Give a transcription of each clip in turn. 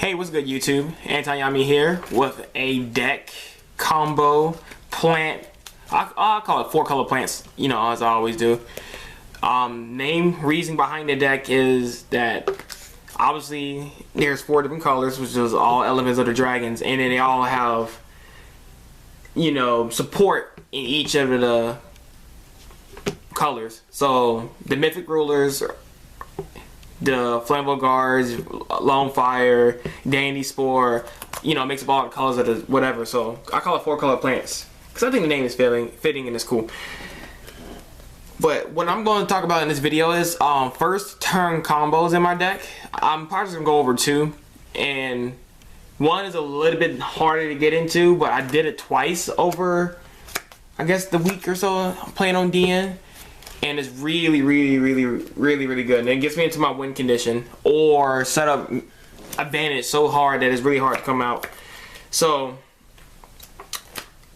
Hey, what's good YouTube? Anti-Yami here with a deck combo plant. I'll call it 4-color plants, you know, as I always do. Main reason behind the deck is that obviously there's 4 different colors, which is all elements of the dragons, and then they all have, you know, support in each of the colors. So the mythic rulers, the Flammable Guards, Lonefire, Dandy, Spore, you know, makes up all the colors of the whatever. So I call it 4-color plants because I think the name is fitting and it's cool. But what I'm going to talk about in this video is first turn combos in my deck. I'm probably just going to go over 2, and one is a little bit harder to get into, but I did it twice over, I guess, the week or so playing on DN. And it's really good. And it gets me into my win condition or set up advantage so hard that it's really hard to come out. So,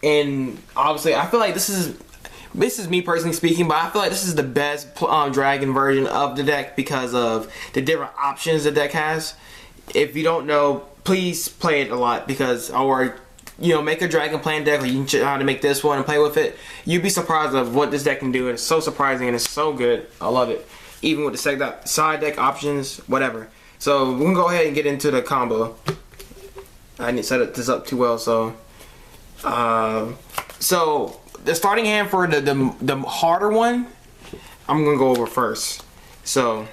and obviously I feel like this is me personally speaking, but I feel like this is the best dragon version of the deck because of the different options the deck has. If you don't know, please play it a lot because, or you know, make a dragon plant deck, or you can try to make this one and play with it. You'd be surprised of what this deck can do. It's so surprising and it's so good. I love it. Even with the side deck options, whatever. So we're gonna go ahead and get into the combo. I didn't set this up too well, so so the starting hand for the harder one, I'm gonna go over first. So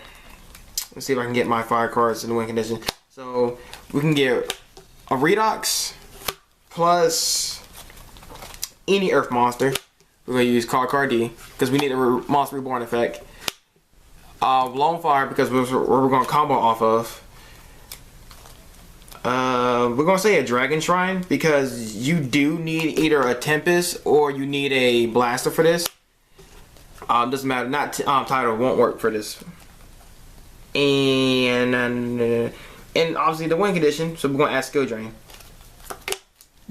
let's see if I can get my fire cards in the win condition. So we can get a Redox plus any earth monster. We're going to use card D because we need a monster reborn effect. Lonefire because we're going to combo off of. We're going to say a Dragon Shrine because you do need either a Tempest or you need a Blaster for this. Doesn't matter. Not title won't work for this. And obviously the win condition, so we're going to add Skill Drain.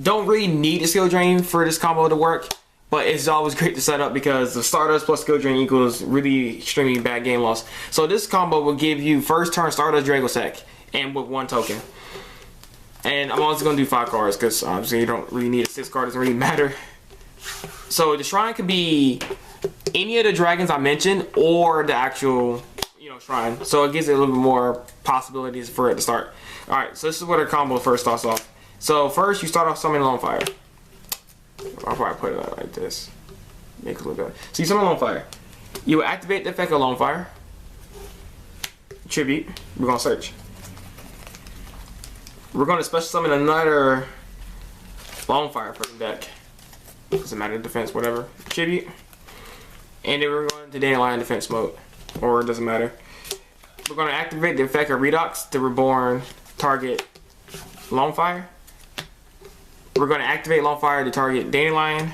Don't really need a Skill Drain for this combo to work, but it's always great to set up because the Stardust plus Skill Drain equals really extremely bad game loss. So this combo will give you first turn Stardust Dracossack and with 1 token. And I'm also going to do 5 cards because obviously you don't really need a 6 card, doesn't really matter. So the shrine could be any of the dragons I mentioned or the actual, you know, shrine. So it gives it a little bit more possibilities for it to start. Alright, so this is where the combo first starts off. So first you start off summoning Lonefire. I'll probably put it out like this. Make it look better. So you summon Lonefire. You will activate the effect of Lonefire. Tribute. We're going to search. We're going to special summon another Lonefire for the deck. Doesn't matter, defense, whatever. Tribute. And then we're going to Dandelion defense mode. Or it doesn't matter. We're going to activate the effect of Redox to reborn target Lonefire. We're going to activate Lonefire to target Dandelion.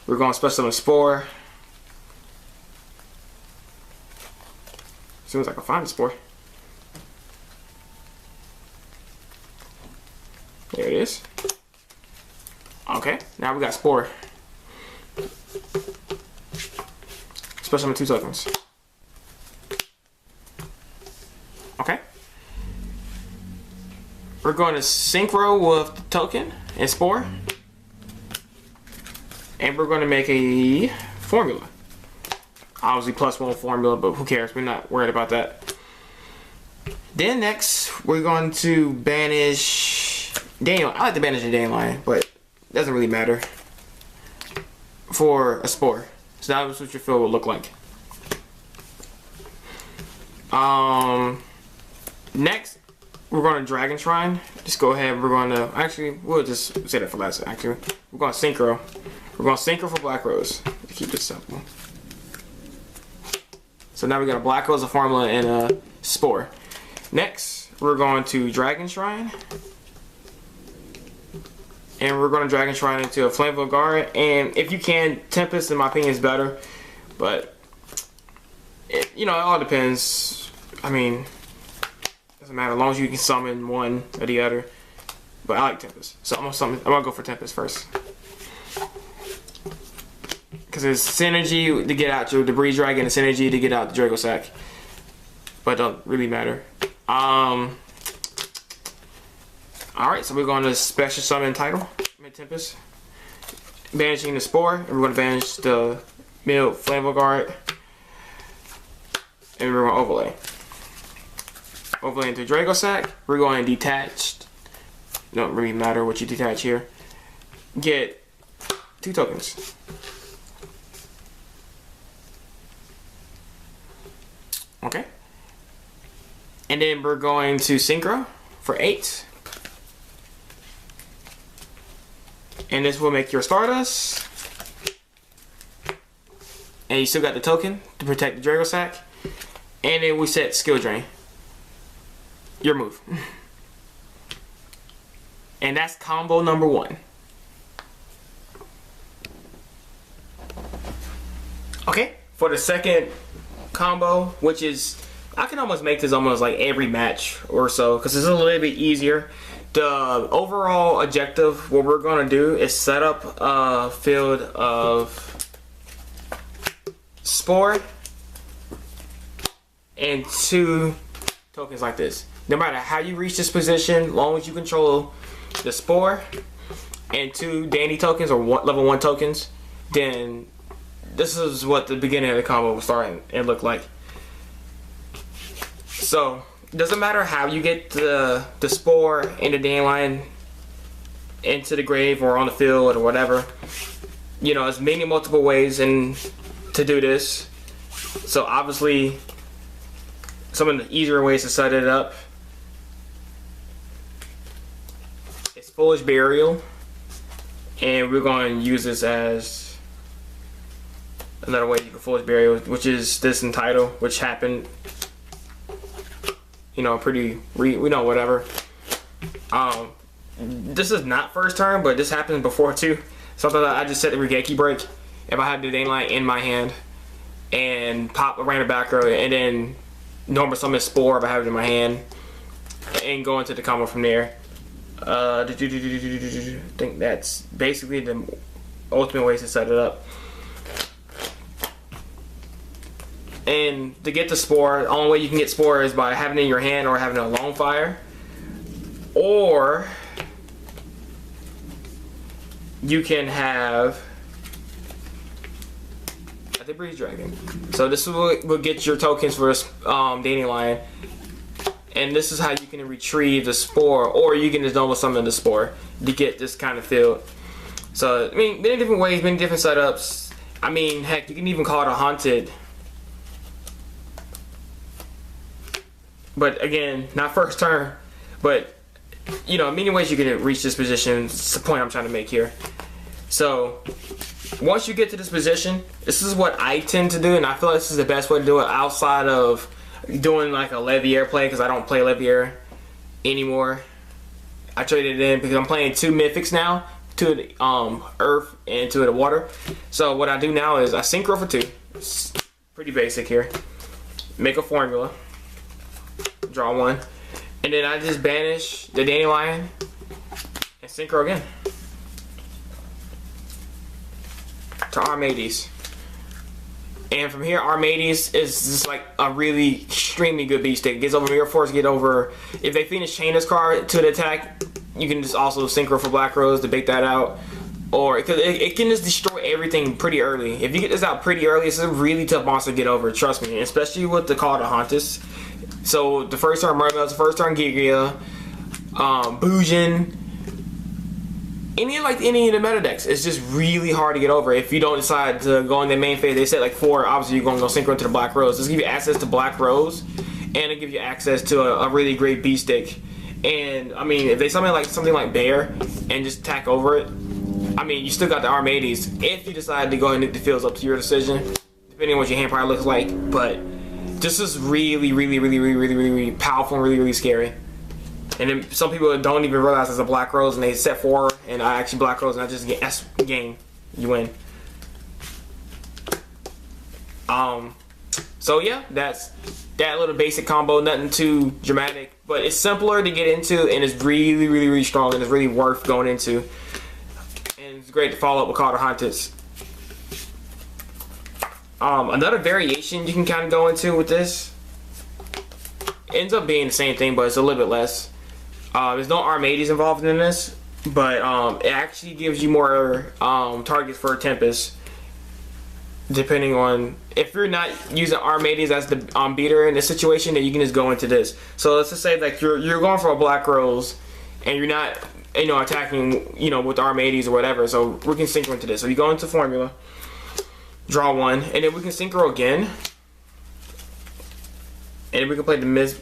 We're going to special summon Spore. As soon as I can find the Spore. There it is. Okay, now we got Spore. Special summon 2 tokens. Okay. We're going to Synchro with the token and Spore. And we're going to make a Formla. Obviously +1 formula, but who cares? We're not worried about that. Then next, we're going to banish Dandelion. I like to banish a Dandelion, but it doesn't really matter for a Spore. So that's what your field will look like. Next, we're going to Dragon Shrine. Just go ahead. We're going to actually, we'll just say that for last. Actually, we're going to Synchro. We're going to Synchro for Black Rose to keep it simple. So now we got a Black Rose, a Formla, and a Spore. Next, we're going to Dragon Shrine, and we're going to Dragon Shrine into a Flammable Guard. And if you can, Tempest, in my opinion, is better, but you know, it all depends. I mean, doesn't matter as long as you can summon one or the other. But I like Tempest, so I'm gonna go for Tempest first. Because it's synergy to get out your Debris Dragon and synergy to get out the Dracossack. But it don't really matter. Alright, so we're going to special summon title, Tempest. Banishing the Spore, and we're going to banish the Mill Flammable Guard. And we're going to overlay. Overlay into Dracossack. We're going to detach. Don't really matter what you detach here. Get 2 tokens. Okay. And then we're going to Synchro for 8. And this will make your Stardust. And you still got the token to protect the Dracossack. And then we set skill drain. Your move. And that's combo number 1. Okay, for the second combo, which is, I can almost make this almost like every match or so, because it's a little bit easier. The overall objective, what we're going to do is set up a field of Spore and 2 tokens like this. No matter how you reach this position, as long as you control the Spore and 2 dandy tokens or level 1 tokens, then this is what the beginning of the combo will start and look like. So it doesn't matter how you get the Spore and the dandelion into the grave or on the field or whatever. You know, there's many multiple ways to do this. So obviously some of the easier ways to set it up is Foolish Burial, and we're going to use this as another way you can Foolish Burial, which is this in title, which happened, you know, whatever. This is not first turn, but this happened before too. Something that I just set the Regeki break if I had the dandelion in my hand and pop a random back row and then normal summon Spore if I have it in my hand and go into the combo from there. I think that's basically the ultimate ways to set it up. And to get the Spore, the only way you can get Spore is by having it in your hand or having a Lonefire, or you can have the Breeze Dragon. So this will get your tokens for this dandelion, and this is how you can retrieve the Spore, or you can just normal summon the Spore to get this kind of field. So I mean, many different ways, many different setups. I mean, heck, you can even call it a haunted. But again, not first turn, but you know, many ways you can reach this position. It's the point I'm trying to make here. So once you get to this position, this is what I tend to do, and I feel like this is the best way to do it outside of doing like a Levier play, because I don't play Levier anymore. I traded it in because I'm playing 2 mythics now, 2 of the earth and 2 of the water. So what I do now is I synchro for 2. It's pretty basic here. Make a formula. Draw 1. And then I just banish the dandelion and synchro again to Armades. And from here, Armades is just like a really extremely good beast stick. It gets over Mirror Force, get over. If they finish chain this card to the attack, you can just also synchro for Black Rose to bait that out. Or because it can just destroy everything pretty early. If you get this out pretty early, it's a really tough monster to get over, trust me. Especially with the Call to Hauntus. So the first turn Mermails, the first turn Yugioh, Bujin, any of the meta decks, it's just really hard to get over if you don't decide to go in the main phase. They said like 4, obviously you're going to go synchro into the Black Rose. This give you access to Black Rose, and it give you access to a really great beast stick. And I mean, if they summon like something like Bear and just tack over it, I mean, you still got the Armades if you decide to go and nuke the fields, up to your decision, depending on what your hand probably looks like. But this is really powerful and really scary. And then some people don't even realize it's a Black Rose, and they set 4 and I actually Black Rose, and I just get S game. You win. So yeah, that's that little basic combo. Nothing too dramatic, but it's simpler to get into, and it's really strong, and it's really worth going into. And it's great to follow up with Call to Hauntus. Another variation you can kind of go into with this ends up being the same thing, but it's a little bit less. There's no Armades involved in this, but it actually gives you more targets for Tempest. Depending on if you're not using Armades as the beater in this situation, then you can just go into this. So let's just say like you're going for a Black Rose, and you're not attacking with Armades or whatever. So we can synchro into this. So you go into Formula, draw one, and then we can synchro again, and we can play the Mist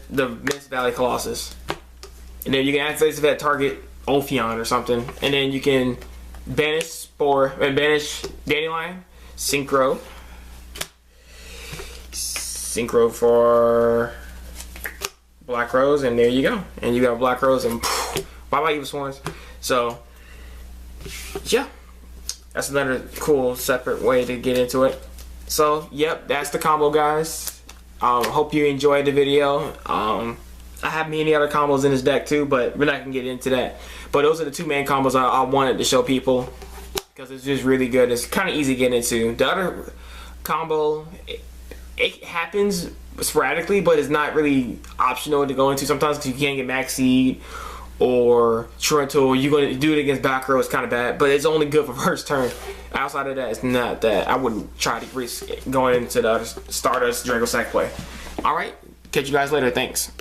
Valley Colossus, and then you can activate that target Ophion or something, and then you can banish Spore and banish Dandelion. Synchro for Black Rose, and there you go. And you got Black Rose, and bye bye Evil Swarms. So yeah, that's another cool separate way to get into it. So yep, that's the combo, guys. Hope you enjoyed the video. I have many other combos in this deck too, but we're not gonna get into that. But those are the two main combos I wanted to show people, because it's just really good. It's kind of easy to get into. The other combo, it happens sporadically, but it's not really optional to go into sometimes, because you can't get Max Seed or Toronto. You're going to do it against back row, it's kind of bad, but it's only good for first turn. Outside of that, it's not that. I wouldn't try to risk going into the Stardust Dracossack play. Alright, catch you guys later. Thanks.